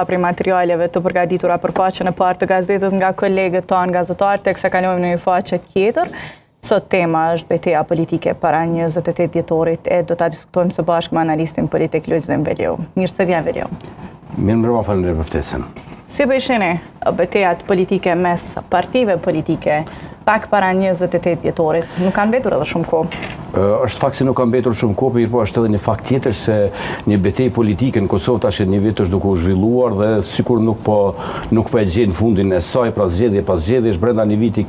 prej materialeve të përgatitura për faqen e parë të gazetës nga kolegët tonë gazetarë, teksa kalojmë në një faqe tjetër. Sot tema është betejë politike para 28 dhjetorit e do ta diskutojmë së bashku me analistin politik Lulzim Veliu. Mirë se vjen Veliu. Mirë mbrëma, faleminderit për ftesën. Si po i shihni betejat politike mes partive politike pak para 28 dhjetorit? Nuk kanë mbetur edhe shumë kohë. Është fakt se nuk ka mbetur shumë kohë, por është edhe një fakt tjetër se një betejë politike në Kosovë tash një vit është duke u zhvilluar dhe sikur nuk po e gjen fundin e saj, pra zgjedhje pas zgjedhjesh brenda një viti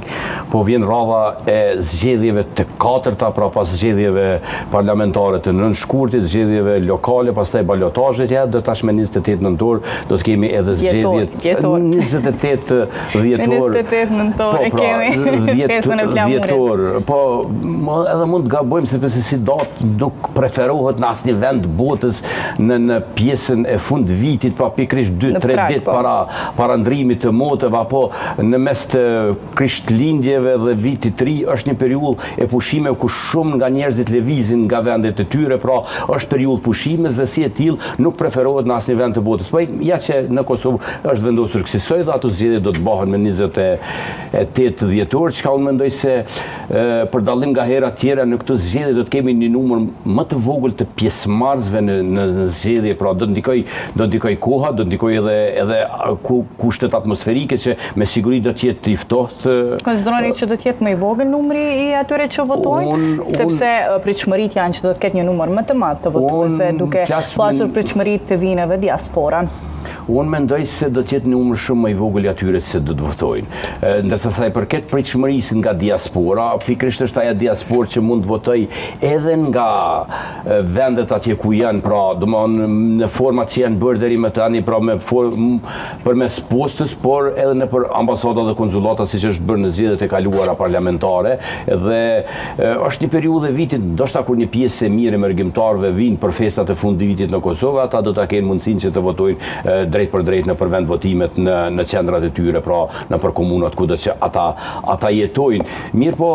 po vjen radha e zgjedhjeve të katërta, pra pas zgjedhjeve parlamentare të nënshkurtit, zgjedhjeve lokale, pastaj balotazhet, ja do tash me 28 nëntor do të kemi edhe zgjedhjet 28 dhjetor. 28 nëntor e kemi. Dhjetor. Po edhe mund të gabojmë sepse si datë nuk preferohet në asnjë vend botës në pjesën e fund vitit, pra pikërisht 2-3 ditë para ndrimit të moteve apo në mes të Krishtlindjeve dhe vitit të ri është një periudhë e pushimeve ku shumë nga njerëzit lëvizin nga vendet e tyre, pra është periudhë pushimes dhe si e tillë nuk preferohet në asnjë vend të botës. Po ja që në Kosovë është vendosur kësaj dhe ato zgjedhje do të bëhen me 28 dhjetor, çka unë mendoj se për dallim nga hera tjera në këtë zgjedhje do të kemi një numër më të vogël të pjesëmarrësve në zgjedhje, pra do ndikoj koha, do ndikoj edhe kushtet atmosferike që me siguri do të jetë i ftohtë. Konsideroni që do të jetë më i vogël numri i atyre që votojnë, sepse pritshmëritë janë që do të ketë një numër më të madh të votuesve, duke pasur pritshmëritë të vinë edhe diasporan. Unë mendoj se do të jetë numër shumë më i vogël i atyre që do të votojnë. Ndërsa sa i përket pritshmërisë nga diaspora, pikërisht është ajo diasporë që mund të votojë edhe nga vendet atje ku janë, pra domthonë në format që janë bërë deri më tani, pra përmes postës, por edhe nëpër ambasada dhe konsulata siç është bërë në zgjedhjet e kaluara parlamentare, dhe është një periudhë e vitit ndoshta kur një pjesë e mirë e mërgjimtarëve vinë për festat e fundit vitit në Kosovë, ata do ta kenë mundësinë që të votojnë drejt për drejt në përvend votimet në qendrat e tyre, pra në për komunat kudo që ata jetojnë. Mirë po,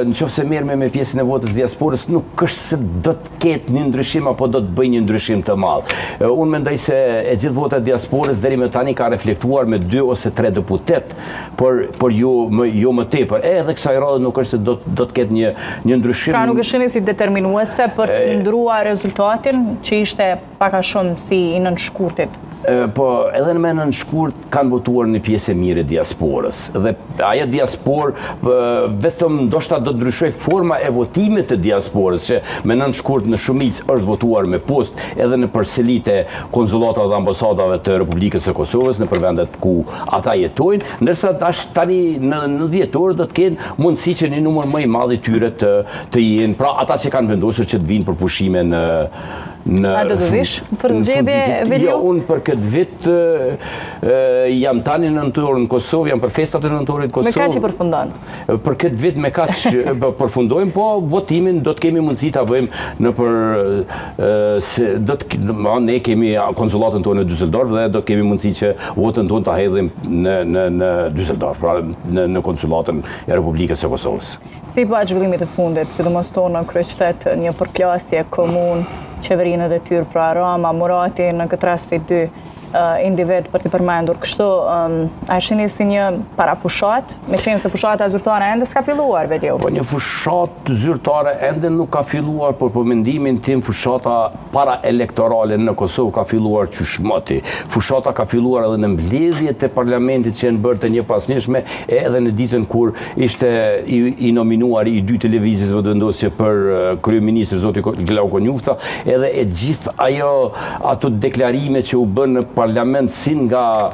nëse merrem me pjesën e votës diasporës, nuk është se do të ketë një ndryshim apo do të bëjë një ndryshim të madh. Unë mendoj se e gjithë vota e diasporës deri më tani ka reflektuar me 2 ose 3 deputet, por jo më tepër. Edhe kësaj radhe nuk është se do të ketë një ndryshim. Pra nuk është si determinuese për të ndryruar rezultatin që ishte pak a shumë si i nënshkurtit. Po edhe në nënshkurt kanë votuar një pjesë e mirë e diasporës dhe ajo diasporë vetëm ndoshta do të ndryshoj forma e votimit të diasporës, që me nënshkurt në shumicë është votuar me post edhe në përselit e konsulatave dhe ambasadave të Republikës së Kosovës në vendet ku ata jetojnë, ndërsa tani në dhjetor do të kenë mundësi që një numër më i madh i tyre të jenë, pra ata që kanë vendosur që të vinë për pushime A do të vish për zgjedhje, Veliu? Jo, unë për këtë vit jam tani nëntor në Kosovë, jam për festat e nëntorit Kosovë. Me kaq i përfundon? Për këtë vit me kaq përfundojmë, po votimin do të kemi mundësi ta bëjmë ne kemi konsulatën tonë në Düsseldorf dhe do të kemi mundësi që votën tonë ta hedhim në Düsseldorf, pra në konsulatën e Republikës së Kosovës. Si pa zhvillimit të fundit, sidomos tonë në kryeqytet, një përplasje komunë, qeverinë e detyrë, pra Rama, Murati, në këtë rast si 2 individ për të përmendur. Kështu, a shihni si një parafushat, me qenë se fushata zyrtare ende s'ka filluar, Veliu? Po një fushat zyrtare ende nuk ka filluar, por për mendimin tim fushata para elektorale në Kosovë ka filluar qyshmëti. Fushata ka filluar edhe në mbledhjet e parlamentit që janë bërë të njëpasnjëshme, edhe në ditën kur ishte i nominuar i 2 televizijve vendosje për kryeministër zoti Glauko Njufca, edhe e gjithë ato deklarime që u bën në parlament si nga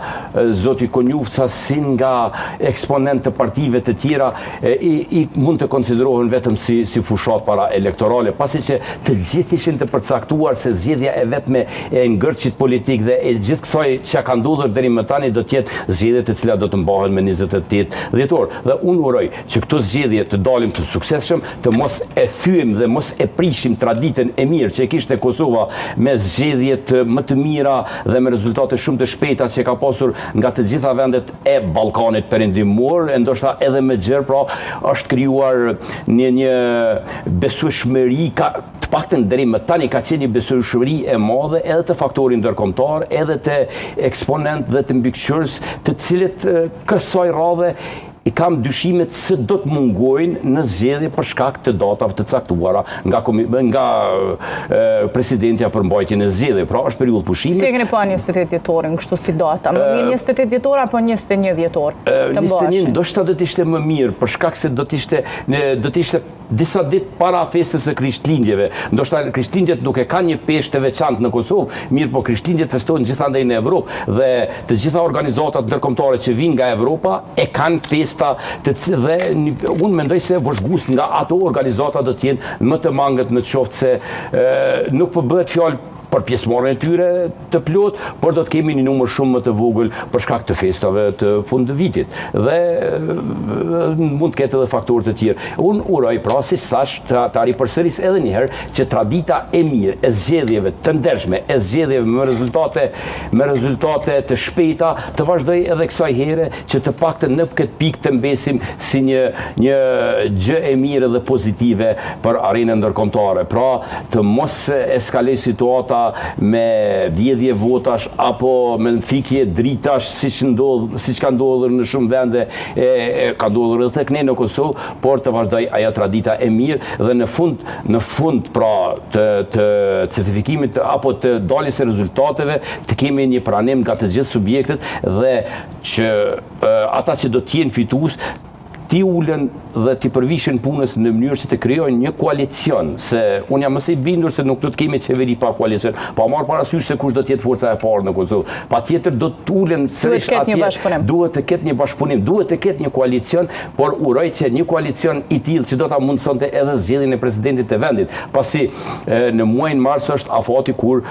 zoti Konjufca, si nga eksponent të partive të tjera, i mund të konsiderohen vetëm si fushat para elektorale, pasi që të gjithë ishin të përcaktuar se zgjedhja e vetme e ngërçit politik dhe e gjithë kësaj që ka ndodhur deri më tani do të jetë zgjedhjet e cilat do të mbahen me 28 dhjetor. Dhe unë uroj që këto zgjedhje të dalim të suksesshëm, të mos e thyem dhe mos e prishim traditën e mirë që kishte Kosova me zgjedhjet më të mira dhe me rezultate shumë të shpejta që ka pasur nga të gjitha vendet e Ballkanit perëndimor, e ndoshta edhe më gjerë, pra është krijuar një besueshmëri të paktën deri më tani ka qenë një besueshmëri e madhe edhe të faktorit ndërkombëtar, edhe të eksponent dhe të mbikëqyrës, të cilët kësaj radhe i kam dyshimet se do të mungojnë në zgjedhje për shkak të datave të caktuara nga presidentja për mbajtjen e zgjedhjeve. Pra është periudhë pushimi. Si e keni pa 28 dhjetorin kështu si data? Më mirë 28 dhjetor apo 21 dhjetor? 21 ndoshta do të ishte më mirë për shkak se do të ishte disa ditë para festës së Krishtlindjeve. Ndoshta Krishtlindjet nuk e kanë një peshë të veçantë në Kosovë, mirë po Krishtlindjet festohen gjithandaj në Evropë dhe të gjitha organizatat ndërkombëtare që vijnë nga Evropa e kanë festa dhe unë mendoj se vëzhgues nga ato organizata do të jenë më të mangët në qoftë se nuk po bëhet fjalë për pjesëmarrjen e tyre të plot, por do të kemi një numër shumë më të vogël për shkak të festave të fund të vitit. Dhe mund të ketë edhe faktorë të tjerë. Unë uroj, pra, si thash, të ripërsëris edhe një herë që tradita e mirë e zgjedhjeve të ndershme, e zgjedhjeve me rezultate të shpejta, të vazhdoj edhe kësaj here që të paktën në këtë pikë të mbesim si një gjë e mirë dhe pozitive për arenën ndërkombëtare. Pra, të mos eskaloj situata me vjedhje votash apo me fikje dritash siç ka ndodhur në shumë vende, ka ndodhur edhe tek ne në Kosovë, por të vazhdoj ajo tradita e mirë dhe në fund pra të certifikimit apo të daljes së rezultateve të kemi një pranim nga të gjithë subjektet dhe që ata që do të jenë fitues ti ulen dhe ti përvishin punës në mënyrë që të krijojnë një koalicion, se unë jam mësej bindur se nuk do të kemi qeveri pa koalicion, pa marrë parasysh se kush do të jetë forca e parë në Kosovë. Patjetër do të ulen sërish atje, duhet të ketë një bashkëpunim, duhet të ketë një koalicion, por uroj që një koalicion i tillë që do ta mundsonte edhe zgjedhjen e presidentit të vendit, pasi në muajin mars është afati kur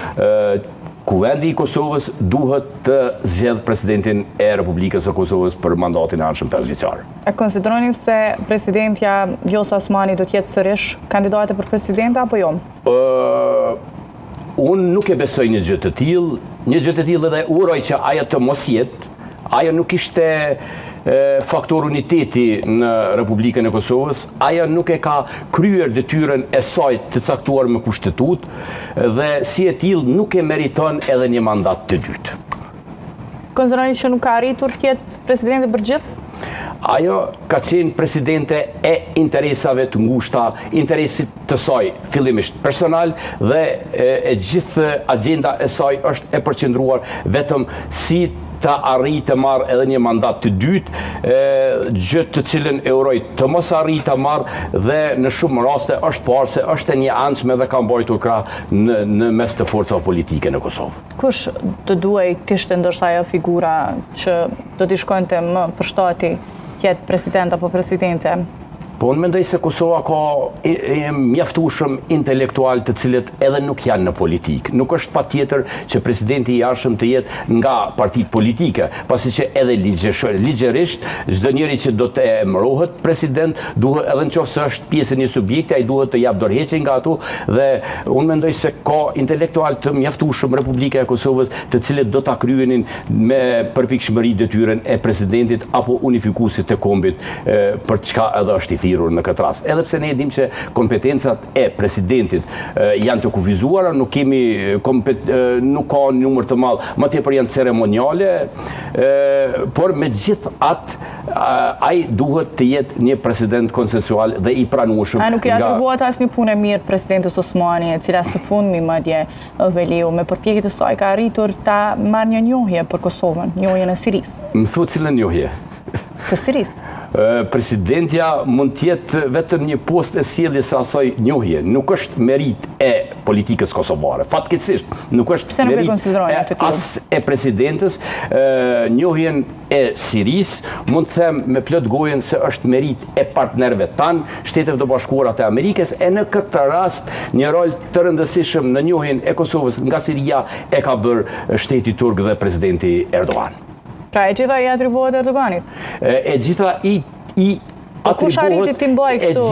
Kuvendi i Kosovës duhet të zgjedh presidentin e Republikës së Kosovës për mandatin e ardhshëm 5 vjeçar. E konsideroni se presidentja Vjosa Osmani do të jetë sërish kandidate për presidente apo jo? Unë nuk e besoj një gjë të tillë dhe uroj që ajo të mos jetë. Ajo nuk ishte faktor uniteti në Republikën e Kosovës, ajo nuk e ka kryer detyrën e saj të caktuar me kushtetut dhe si e tillë nuk e meriton edhe një mandat të dytë. Konsideroni që nuk ka arritur të jetë presidente për gjithë? Ajo ka qenë presidente e interesave të ngushta, interesit të saj fillimisht personal dhe e gjithë agenda e saj është e përqendruar vetëm si të arrijë të marrë edhe një mandat të dytë, gjë të cilën e uroj të mos arrijë të marrë dhe në shumë raste është parë se është e një anshme dhe ka mbajtur krah në mes të forcave politike në Kosovë. Kush të duhej të ishte ndoshta ajo figura që do t'i shkonte më përshtati jetë president apo presidente? Po unë mendoj se Kosova ka mjaftueshëm intelektual të cilët edhe nuk janë në politikë. Nuk është patjetër që presidenti i jashtëm të jetë nga partitë politike, pasi që edhe ligjërisht çdo njeri që do të emërohet president duhet edhe nëse është pjesë e një subjekti, ai duhet të jap dorëheqje nga ato dhe unë mendoj se ka intelektual të mjaftueshëm Republika e Kosovës të cilët do ta kryenin me përpikshmëri detyrën e presidentit apo unifikuesit të kombit për çka edhe është i thirrur në këtë rast. Edhe pse ne e dimë se kompetencat e presidentit janë të kufizuara, nuk nuk ka numër të madh, më tepër janë ceremoniale, por megjithatë ai duhet të jetë një president konsensual dhe i pranueshëm. A nuk i atribuohet asnjë punë mirë presidentes Osmani, e cila së fundmi madje Veliu me përpjekjet e saj ka arritur ta marrë një njohje për Kosovën, njohjen e Sirisë. Më thuat cilën njohje? Të Sirisë. Presidentja mund të jetë vetëm një post e sjelljes së asaj njohje, nuk është merit e politikës kosovare. Fatkeqësisht, nuk është merit as e presidentes. Njohjen e Sirisë mund të them me plot gojen se është merit e partnerëve tanë, Shtetet e Bashkuara të Amerikës, e në këtë rast një rol të rëndësishëm në njohjen e Kosovës nga Siria e ka bërë shteti turk dhe presidenti Erdogan. Pra e gjitha i atribuohet Erdoganit? E gjitha i kush arriti ti mbaj kështu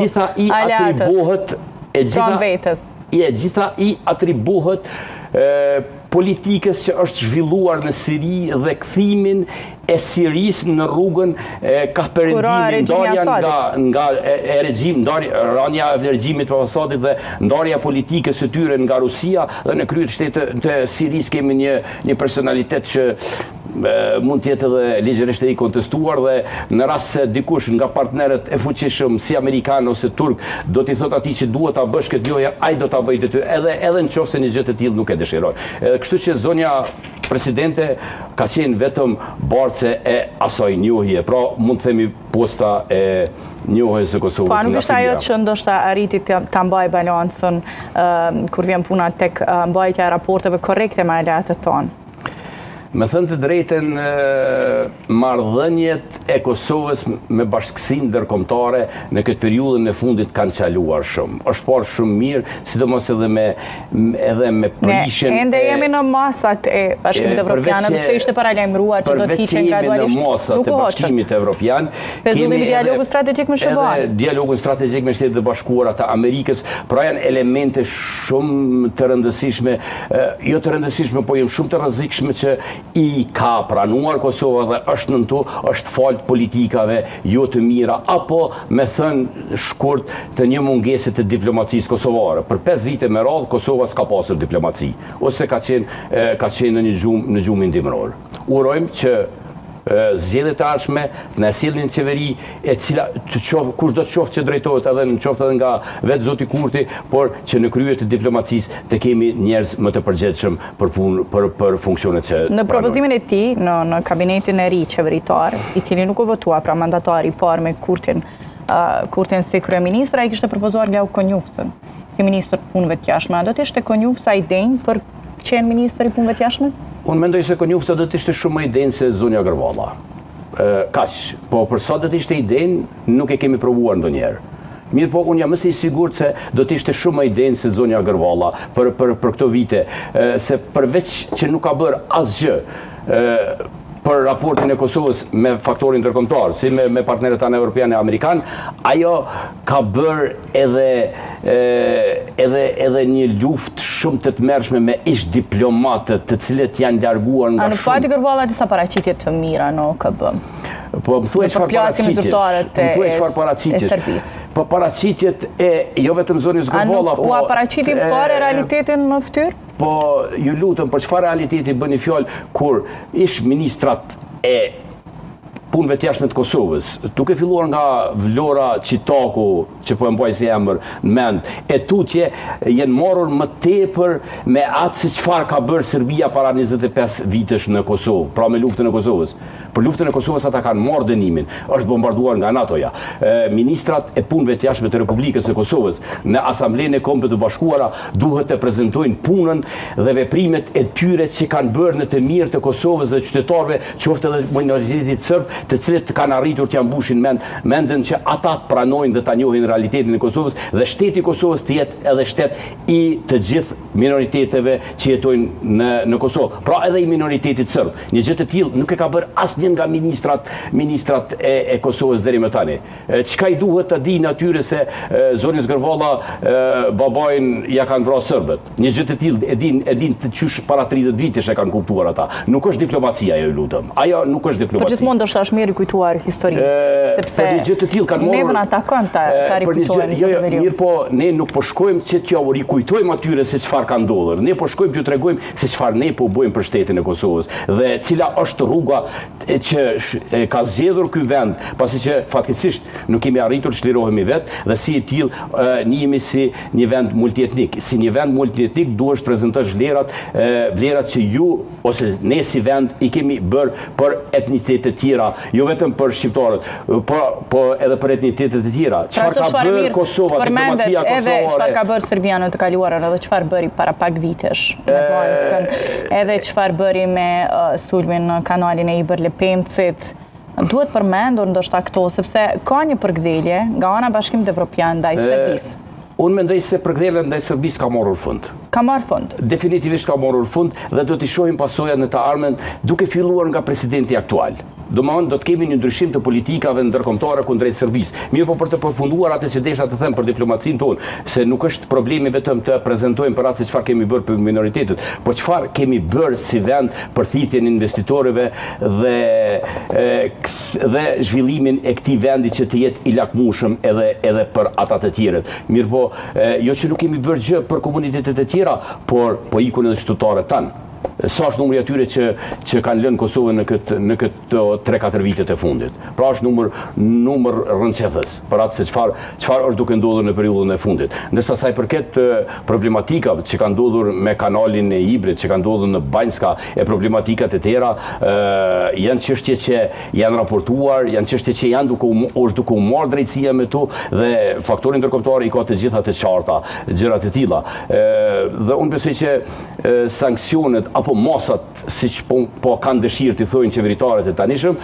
atribuohet pranë vetes? E gjitha i atribuohet politikës që është zhvilluar në Siri dhe kthimin e Sirisë në rrugën ka perëndimin, rënia e regjimit të Asadit dhe ndarja politikës së tyre nga Rusia, dhe në krye të shtetit të Sirisë kemi një personalitet që mund të jetë edhe ligjërisht i kontestuar, dhe në rast se dikush nga partnerët e fuqishëm si amerikan ose turk do t'i thot atij që duhet ta bësh këtë gjë, ai do ta bëjë ty, edhe nëse një gjë të tillë nuk e dëshiroj. Kështu që zonja presidente ka qenë vetëm bartse e asaj njohje, pra mund të themi posta e njohjes së Kosovës. Po, nuk është ajo që ndoshta arriti ta mbajë balancën kur vjen puna tek mbajtja e raporteve korrekte me aleatët tonë. Me thënë të drejten, marrëdhëniet e Kosovës me bashkësinë ndërkombëtare në këtë periudhën e fundit kanë qaluar shumë. Është parë shumë mirë, sidomos edhe me prishjen. Ende jemi në masat e Bashkimit Evropian, sepse ishte paralajmëruar që do të hiqen gradualisht. Në masat e Bashkimit Evropian, kemi dialogun strategjik me SBA. Dialogun strategjik me Shtetet e Bashkuara të Amerikës, pra janë elemente shumë të rëndësishme, jo të rëndësishme, po janë shumë të rrezikshme që i ka pranuar Kosova dhe është nëntu, është falë politikave jo të mira, apo me thënë shkurt të një mungese të diplomacisë kosovare. Për 5 vite me radhë, Kosova s'ka pasur diplomaci, ose ka qenë në gjumin dimror. Urojmë që zgjedhjet e ardhshme në sjellin qeveri e cila kush do të qoftë që drejtohet edhe në qoftë edhe nga vetë zoti Kurti, por që në krye të diplomacisë të kemi njerëz më të përgjithshëm për punë, për funksionet që në propozimin e tij në kabinetin e ri qeveritar, i cili nuk u votua, pra mandatari i parë me Kurtin si kryeministër, ai kishte propozuar Glauk Konjufcën si ministër të punëve të jashtme. A do të ishte Konjufca i denjë për qenë ministër i punëve të jashtme? Unë mendoj se Konjufca do të ishte shumë më i denjë se zonja Gërvalla. Kaq, po për sa do të ishte i denjë, nuk e kemi provuar ndonjëherë. Mirë po, unë jam mëse i sigurt se do të ishte shumë më i denjë se zonja Gërvalla për këto vite, se përveç që nuk ka bërë asgjë për raportin e Kosovës me faktorin ndërkombëtar, si me partnerët tanë evropian e amerikan, ajo ka bërë edhe një luftë shumë të tmerrshme me ish diplomatët të cilët janë larguar nga shumë. Nuk pati Gërvalla disa paraqitje të mira në OKB. Po më thuaj çfarë paraqitjes. Po paraqitjet e jo vetëm zonës Gërvalla, po u paraqitim fare realitetin në fytyrë? Po ju lutem, për çfarë realiteti bëni fjalë kur ish ministrat e punëve të jashtme të Kosovës, duke filluar nga Vlora Qitaku, që po e mbaj si emër në mend, e tutje jenë marrur më tepër me atë se çfarë ka bërë Serbia para 25 vitesh në Kosovë, pra me luftën e Kosovës. Për luftën e Kosovës ata kanë marrë dënimin, është bombarduar nga NATO-ja. Ministrat e punëve të jashtme të Republikës së Kosovës në Asamblenë e Kombeve të Bashkuara duhet të prezantojnë punën dhe veprimet e tyre që kanë bërë në të mirë të Kosovës dhe qytetarëve, qoftë edhe minoritetit serb, të cilët kanë arritur të mbushin mendën që ata pranojnë dhe ta njohin realitetin e Kosovës, dhe shteti i Kosovës të jetë edhe shtet i të gjithë minoriteteve që jetojnë në Kosovë. Pra edhe i minoritetit serb. Një gjë të tillë nuk e ka bërë asnjë nga ministrat e Kosovës deri më tani. Çka i duhet të dinë atyre se zonës Gërvalla babajin ja kanë vrarë serbët. Një gjë të tillë e din të qysh para 30 vitesh e kanë kuptuar ata. Nuk është diplomacia, ju lutem. Ajo nuk është diplomacia. Po gjithmonë do është mirë kujtuar historinë, sepse një gjë të tillë kanë marrë. Nevën atakon ta rikujtojnë. Jo, mirë po, ne nuk po shkojmë që t'ja rikujtojmë atyre se çfarë ka ndodhur. Ne po shkojmë t'ju tregojmë se çfarë ne po bëjmë për shtetin e Kosovës dhe cila është rruga që ka zgjedhur ky vend, pasi që fatkeqësisht nuk kemi arritur të çlirohemi vetë dhe si e tillë njihemi si një vend multietnik. Si një vend multietnik duhesh të prezantosh vlerat që ju ose ne si vend i kemi bërë për etnicitete të tjera, jo vetëm për shqiptarët, po edhe për etnicitete të tjera. Çfarë ka bërë Kosova, diplomacia kosovare? Edhe çfarë ka bërë Serbia në të kaluarën, edhe çfarë bëri para pak vitesh me Banskën, edhe çfarë bëri me sulmin në kanalin e Iber Lepencit. Duhet përmendur ndoshta këto, sepse ka një përkthjelje nga ana e Bashkimit Evropian ndaj Serbisë. Unë mendoj se përkthjelja ndaj Serbisë ka marrur fund. Ka marrë fund? Definitivisht ka marrur fund dhe do t'i shohim pasojat në të ardhmen duke filluar nga presidenti aktual. do të kemi një ndryshim të politikave ndërkombëtare kundrejt Serbisë. Mirë, po për të përfunduar atë që desha të them për diplomacinë tonë, se nuk është problemi vetëm të prezantojmë për atë se çfarë kemi bërë për minoritetet, por çfarë kemi bërë si vend për thithjen e investitorëve dhe zhvillimin e këtij vendi që të jetë i lakmueshëm edhe për ata të tjerët. Mirë, po jo që nuk kemi bërë gjë për komunitetet e tjera, por po ikun edhe qytetarët tanë. Sa është numri atyre që kanë lënë Kosovën në këtë 3-4 vitet e fundit. Pra është numër rëndësishëm për atë se çfarë është duke ndodhur në periudhën e fundit. Ndërsa sa i përket problematikave që kanë ndodhur me kanalin e Ibrit, që kanë ndodhur në Banjska e problematikat e tjera, janë çështje që janë raportuar, janë çështje që është duke u marrë drejtësia me to dhe faktori ndërkombëtar i ka të gjitha të qarta, gjërat e tilla. Dhe unë besoj që sanksionet apo masat, siç po kanë dëshirë të thojnë qeveritarët e tanishëm,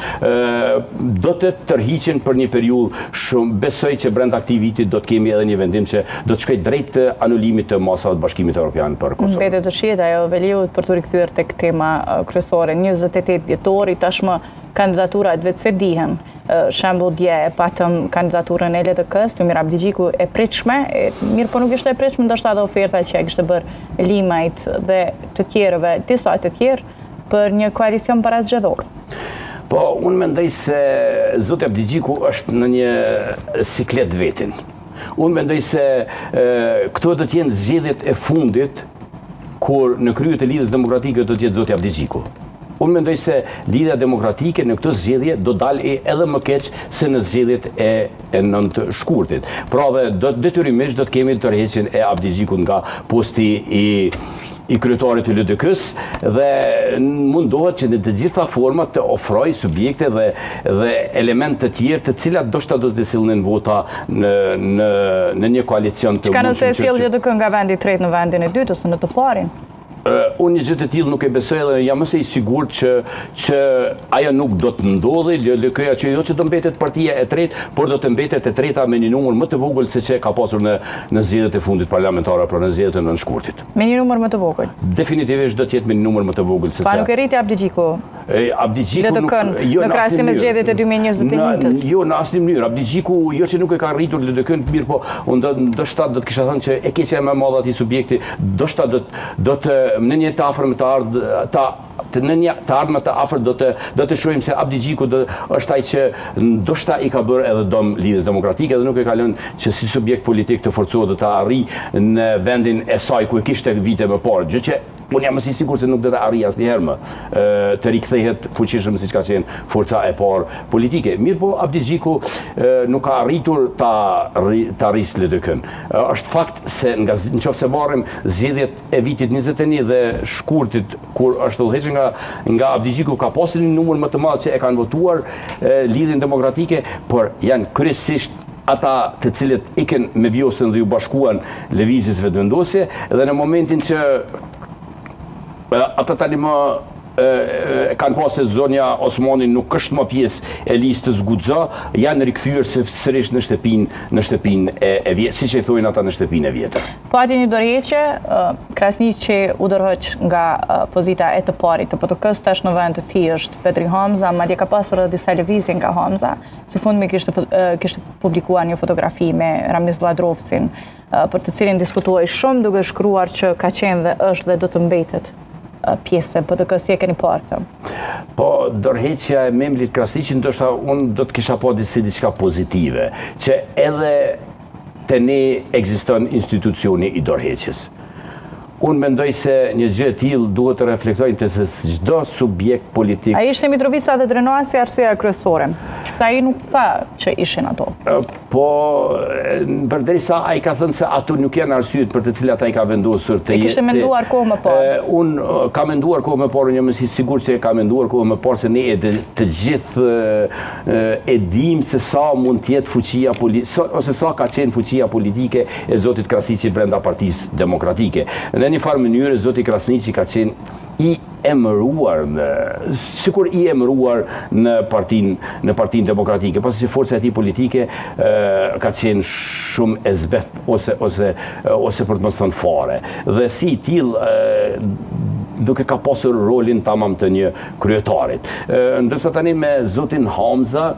do të tërhiqen për një periudhë shumë. Besoj që brenda këtij viti do të kemi edhe një vendim që do të shkojë drejt të anulimit të masave të Bashkimit Evropian për Kosovë. Mbetet dëshira ajo Veliut për të rikthyer tek tema kryesore. 28 dhjetori tashmë kandidaturat vetë se dihen. Shembull dje e patëm kandidaturën e LDK-s, Lumir Abdigjiku e pritshme, mirë po nuk ishte e pritshme ndoshta edhe oferta që e kishte bërë Limajt dhe të tjerëve, disa të tjerë për një koalicion parazgjedhor. Po, unë mendoj se zoti Abdigjiku është në një siklet vetin. Unë mendoj se këto do të jenë zgjedhjet e fundit kur në krye të lidhjes demokratike do të jetë zoti Abdigjiku. Unë mendoj se lidhja demokratike në këtë zgjedhje do dalë edhe më keq se në zgjedhjet e 9 shkurtit. Pra dhe detyrimisht do të kemi tërheqjen e Abdigjikut nga posti i kryetarit të LDK-s dhe mundohet që në të gjitha format të ofroj subjekte dhe elemente të tjerë të cilat ndoshta do të sillnin vota në një koalicion të mundshëm. Çka nëse sjell LDK nga vendi i tretë në vendin e dytë ose në të parin? Unë një gjë të tillë nuk e besoj dhe jam mëse i sigurt që ajo nuk do të ndodhi, LDK-ja që jo që do mbetet partia e tretë, por do të mbetet e treta me një numër më të vogël se që ka pasur në zgjedhjet e fundit parlamentare, pra në zgjedhjet e 9 shkurtit. Me një numër më të vogël? Definitivisht do të jetë me një numër më të vogël se sa. Pa nuk e rriti Abdigjiku? Abdigjiku nuk në krahasim me zgjedhjet e 2021-s. Jo, në asnjë mënyrë. Abdigjiku jo që nuk e ka rritur LDK-n, mirë po ndoshta do të kisha thënë që e keqja më e madhe atij subjekti, ndoshta do të në një të afërm të ardhme të afër do të shohim se Abdigjiku është ai që ndoshta i ka bërë edhe dom lidhjes demokratike dhe nuk e ka lënë që si subjekt politik të forcohet të arrijë në vendin e saj ku e kishte vite më parë, gjë që unë jam i sigurt se nuk do të arrijë asnjëherë më të rikthehet fuqishëm siç ka qenë forca e parë politike. Mirë po Abdigjiku nuk ka arritur ta arrisë LDK-n. Është fakt se nëse marrim zgjedhjet e vitit 21 dhe shkurtit kur është udhëhequr nga Abdigjiku ka pasur një numër më të madh që e kanë votuar lidhjen demokratike, por janë kryesisht ata të cilët ikën me vjosën dhe ju bashkuan lëvizjes vetëvendosje dhe në momentin që ata tani më kanë pasur se zonja Osmani nuk është më pjesë e listës Guxha, janë rikthyer sërish në shtëpinë e vjetër, siç e thonë ata në shtëpinë e vjetër. Pati një dorëheqje, Krasniqi u dorëhoq nga pozita e të parit të PTK-s, tash në vend të tij është Petri Hamza, madje ka pasur edhe disa lëvizje nga Hamza. Së fundmi kishte publikuar një fotografi me Ramiz Vladrovcin, për të cilin diskutuoi shumë duke shkruar që ka qenë dhe është dhe do të mbetet pjesë, po të kësi e keni partë. Po, dorëheqja e Memlit Krasniqit, ndoshta unë do të kisha po diçka pozitive, që edhe te ne ekziston institucioni i dorëheqjes. Unë mendoj se një gjë e tillë duhet të reflektojnë të se çdo subjekt politik. A ishte Mitrovica dhe Drenoasi arsyeja kryesore? Sa ai nuk tha që ishin ato. Po, përderisa ai ka thënë se ato nuk janë arsyet për të cilat ai ka vendosur të jetë. Kishte menduar kohë më parë. Unë ka menduar kohë më parë, jam i sigurt që e ka menduar kohë më parë se ne të gjithë e dim se sa mund të jetë fuqia politike ose sa ka qenë fuqia politike e zotit Krasniqit brenda Partisë Demokratike. Në një farë mënyrë zoti Krasniqi ka qenë i emëruar, sikur i emëruar në Partinë Demokratike, pasi që forca e tij politike ka qenë shumë e zbet ose për të mos thënë fare. Dhe si i tillë duke ka pasur rolin tamam të një kryetarit. Ndërsa tani me zotin Hamza,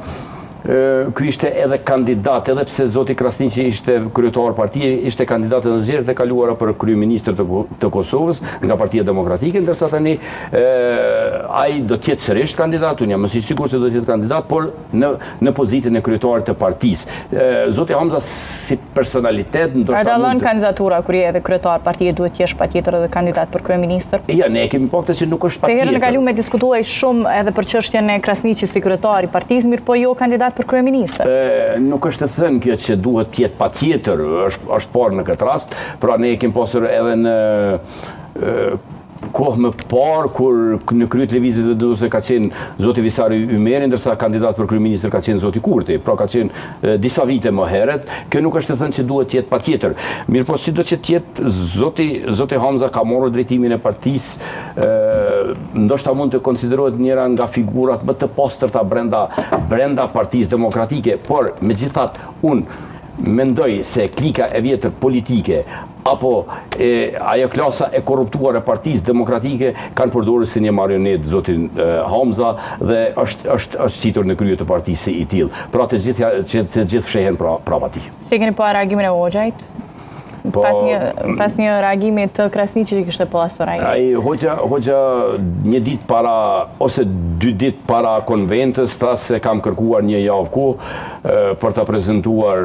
ky ishte edhe kandidat, edhe pse zoti Krasniqi ishte kryetar partie, ishte kandidat edhe zgjedhjet e kaluara për kryeministër të Kosovës nga Partia Demokratike, ndërsa tani ai do të jetë sërish kandidat, unë jam më i sigurt se do të jetë kandidat, por në pozitën e kryetarit të partisë. Zoti Hamza si personalitet ndoshta A dallon kandidatura kur je edhe kryetar partie duhet të jesh patjetër edhe kandidat për kryeministër? Ja, ne kemi paktë se nuk është patjetër. Se herën e kaluar diskutuaj shumë edhe për çështjen e Krasniqit si kryetar i partisë, mirë po jo kandidat për kryeministër. Nuk është të thënë kjo që duhet të jetë patjetër, është parë në këtë rast, pra ne kemi pasur edhe në kohë më parë, kur në krye të lëvizjes vendosur ka qenë zoti Visari Ymeri, ndërsa kandidat për kryeministër ka qenë zoti Kurti, pra ka qenë disa vite më herët, kjo nuk është të thënë që duhet të jetë patjetër. Mirë po sido që të jetë zoti Hamza ka marrë drejtimin e partisë, ndoshta mund të konsiderohet njëra nga figurat më të pastërta brenda Partisë Demokratike, por megjithatë unë mendoj se klika e vjetër politike apo ajo klasa e korruptuar e Partisë Demokratike kanë përdorur si një marionet zotin Hamza dhe është qitur në krye të partisë i tillë. Pra të gjithë fshehen prapa tij. Si keni pa reagimin e Hoxhait? Pas një reagimi të Krasniqit që kishte pasur ai. Ai Hoxha një ditë para ose 2 ditë para konventës tha se kam kërkuar një javë kohë për ta prezantuar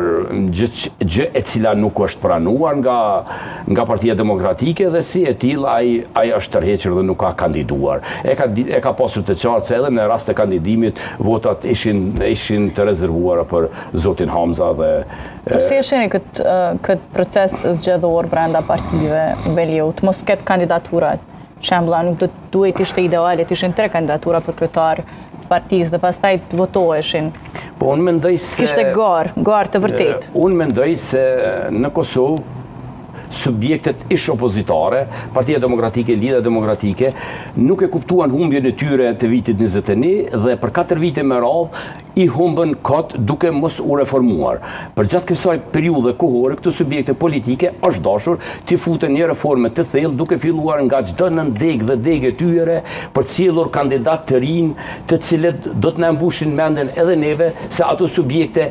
gjë e cila nuk është pranuar nga Partia Demokratike dhe si e tillë ai është tërhequr dhe nuk ka kandiduar. E ka pasur të qartë se edhe në rast të kandidimit votat ishin të rezervuara për zotin Hamza dhe si e shihni këtë proces zgjedhor brenda partive Veliut, mos ketë kandidaturat. Shembla, nuk duhet ishte ideale të ishin 3 kandidatura për kryetar të partisë dhe pastaj të votoheshin. Po unë mendoj se kishte garë të vërtet. Unë mendoj se në Kosovë subjektet ish opozitare, Partia Demokratike, Lidhja Demokratike, nuk e kuptuan humbjen e tyre të vitit 21 dhe për 4 vite me radhë i humbën kot duke mos u reformuar. Për gjatë kësaj periudhe kohore, këto subjekte politike është dashur të futen një reforme të thellë duke filluar nga çdo nëndeg dhe degë e tyre për të sjellur kandidat të rinj, të cilët do të na mbushin mendjen edhe neve se ato subjekte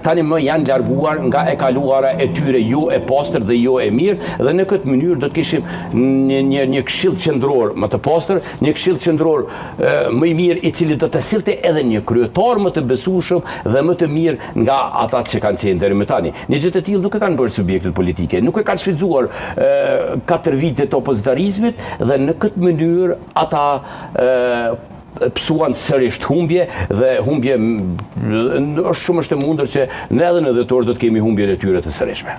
tani më janë larguar nga e kaluara e tyre jo e pastër dhe jo e mirë dhe në këtë mënyrë do të kishim një këshill qendror më të pastër, një këshill qendror më i mirë i cili do të sillte edhe një kryetar më të besueshëm dhe më të mirë nga ata që kanë qenë deri më tani. Një gjë të tillë nuk e kanë bërë subjektet politike, nuk e kanë shfrytzuar 4 vite të opozitarizmit dhe në këtë mënyrë ata psuan sërish humbje dhe humbje është shumë e mundur që ne edhe në dhjetor do të kemi humbjen e tyre të sërishme.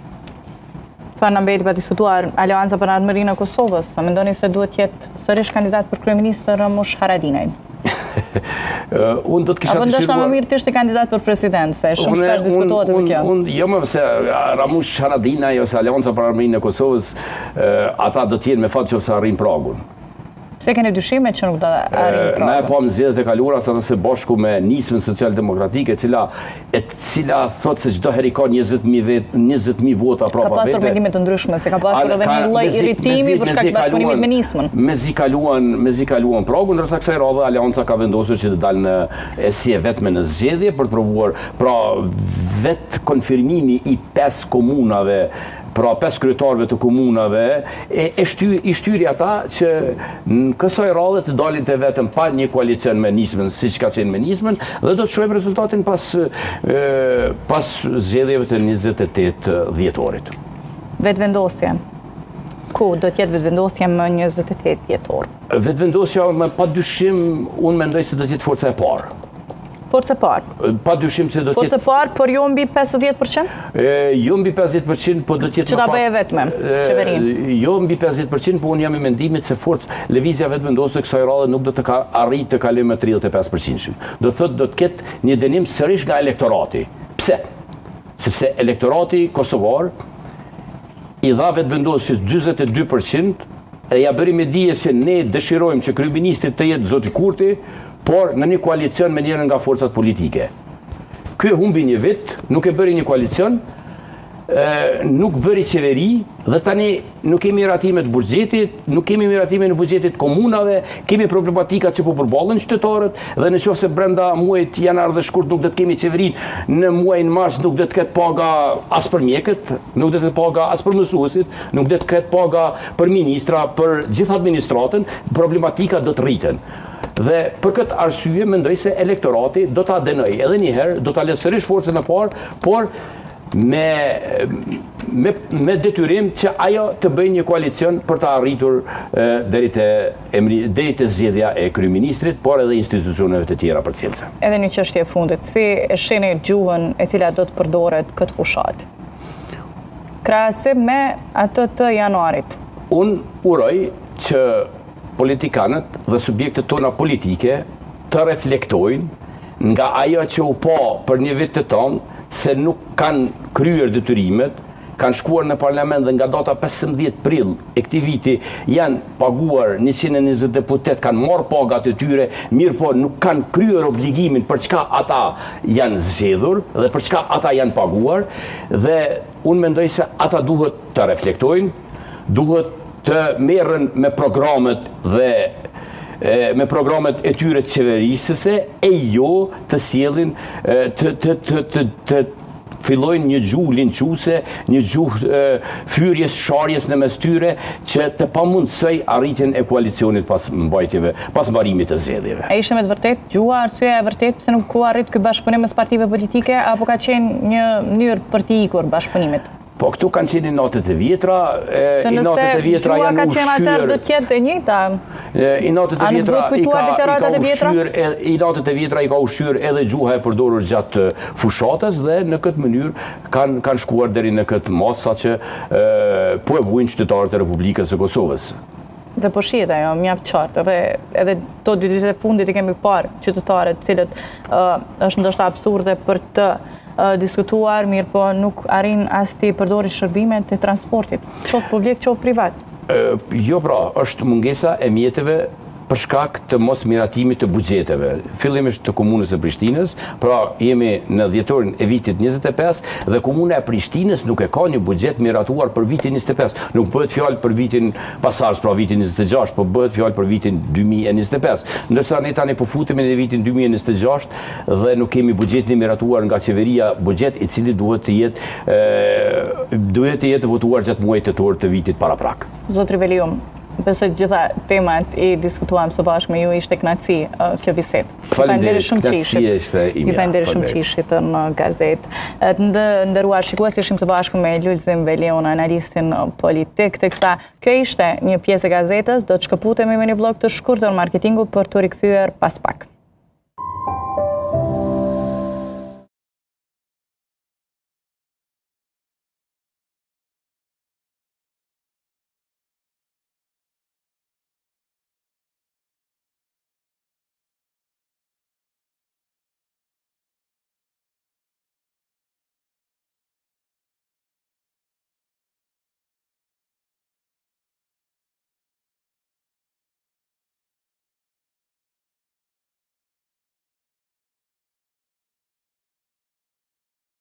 Çfarë na mbeti pa diskutuar Aleanca për Ardhmërinë e Kosovës? A mendoni se duhet të jetë sërish kandidat për kryeministër Ramush Haradinaj? Unë do të kisha dëshiruar. Apo ndoshta më mirë të ishte kandidat për president, se shumë shpesh diskutohet me kjo. Jo më se Ramush Haradinaj ose Aleanca për Ardhmërinë e Kosovës, ata do të jenë me fat nëse arrin pragun. Pse keni dyshime që nuk do të arrijë pragun? Na e pam zgjedhjet e kaluara se bashku me Nismën Social-Demokratike, e cila thotë se çdo herë ka 20.000 vota prapa vete. Ka pasur mendime të ndryshme, se ka pasur edhe një lloj irritimi për shkak të bashkëpunimit me Nismën. Mezi kaluan pragun, ndërsa kësaj radhe Aleanca ka vendosur që të dalë në si e vetme në zgjedhje për të provuar, pra vet konfirmimi i 5 komunave, pra 5 kryetarëve të komunave, i shtyri ata që në kësaj radhe të dalin të vetëm pa një koalicion me Nismën, siç ka qenë me Nismën, dhe do të shohim rezultatin pas zgjedhjeve të 28 dhjetorit. Vetvendosja. Ku do të jetë vetvendosja më 28 dhjetor? Vetvendosja me padyshim unë mendoj se do të jetë forca e parë. Forca e parë. Padyshim se do të jetë. Forca e parë, por jo mbi 50%? Jo mbi 50%, po do të jetë. Që ta bëje vetme qeverinë. Jo mbi 50%, po unë jam i mendimit se lëvizja vetvendosur kësaj radhe nuk do të arrijë të kalojë më 35%. Do thotë do të ketë një dënim sërish nga elektorati. Pse? Sepse elektorati kosovar i dha vetvendosjes 42% e ja bëri me dije se ne dëshirojmë që kryeministri të jetë zoti Kurti, por në një koalicion me njërën nga forcat politike. Ky humbi një vit, nuk e bëri një koalicion, nuk bëri qeveri dhe tani nuk kemi miratimet buxhetit, nuk kemi miratimet në buxhetit komunave, kemi problematika që po përballen qytetarët dhe nëse brenda muajit janar dhe shkurt nuk do të kemi qeverin, në muajin mars nuk do të ketë paga as për mjekët, nuk do të ketë paga as për mësuesit, nuk do të ketë paga për ministra, për gjithë administratën, problematika do të rriten. Dhe për këtë arsye mendoj se elektorati do ta dënoj edhe një herë, do ta lësë sërish forcën e parë, por me detyrim që ajo të bëjë një koalicion për të arritur deri te zgjedhja e kryeministrit, por edhe institucioneve të tjera përcjellëse. Edhe një çështje e fundit, si e shihni gjuhën e cila do të përdoret këtë fushat? Krahasim me atë të janarit. Unë uroj që politikanët dhe subjektet tona politike të reflektojnë nga ajo që u pa për një vit të tonë se nuk kanë kryer detyrimet, kanë shkuar në parlament dhe nga data 15 prill e këtij viti janë paguar 120 deputet, kanë marrë pagat e tyre, mirë po nuk kanë kryer obligimin për çka ata janë zgjedhur dhe për çka ata janë paguar, dhe unë mendoj se ata duhet të reflektojnë, duhet të merren me programet me programet e tyre të qeverisëse e jo të sjellin të fillojnë një gjuhë linçuese, një gjuhë fyrjes, sharjes në mes tyre që të pamundsoj arritjen e koalicionit pas mbajtjeve, pas mbarimit të zgjedhjeve. A ishte me të vërtet gjuha arsyeja e vërtet pse nuk u arrit ky bashkëpunim mes partive politike, apo ka qenë një mënyrë për të ikur bashkëpunimit? Po këtu kanë qenë natet e vjetra, i natet e vjetra janë ushqyer. Se nëse gjuha ka qenë atër do t'jetë e njëjta? I natet e vjetra i ka ushqyer edhe gjuha e përdorur gjatë fushatës dhe në këtë mënyrë kanë shkuar deri në këtë masa që po e vujnë qytetarët e Republikës së Kosovës. Dhe po shihet ajo mjaft qartë, edhe to 2 ditë e fundit i kemi parë qytetarët cilët është ndoshta absurde për të diskutuar, mirë po nuk arrin as të përdori shërbimet e transportit, qoftë publik, qoftë privat. Jo pra, është mungesa e mjeteve për shkak të mos miratimit të buxheteve. Fillimisht të komunës së Prishtinës, pra jemi në dhjetorin e vitit 25 dhe komuna e Prishtinës nuk e ka një buxhet miratuar për vitin 25. Nuk bëhet fjalë për vitin pasardhës, pra vitin 26, po bëhet fjalë për vitin 2025. Ndërsa ne tani po futemi në vitin 2026 dhe nuk kemi buxhetin miratuar nga qeveria, buxhet i cili duhet të jetë votuar gjatë muajit tetor të vitit paraprak. Zotri Velium, besoj gjitha temat i diskutuam së bashku me ju, ishte kënaqësi kjo bisedë. Faleminderit shumë që ishit në gazetë. Të nderuar shikues, ishim së bashku me Lulzim Veliun, analistin politik, teksa kjo ishte një pjesë e gazetës, do të shkëputemi me një blog të shkurtër marketingu për të rikthyer pas pak.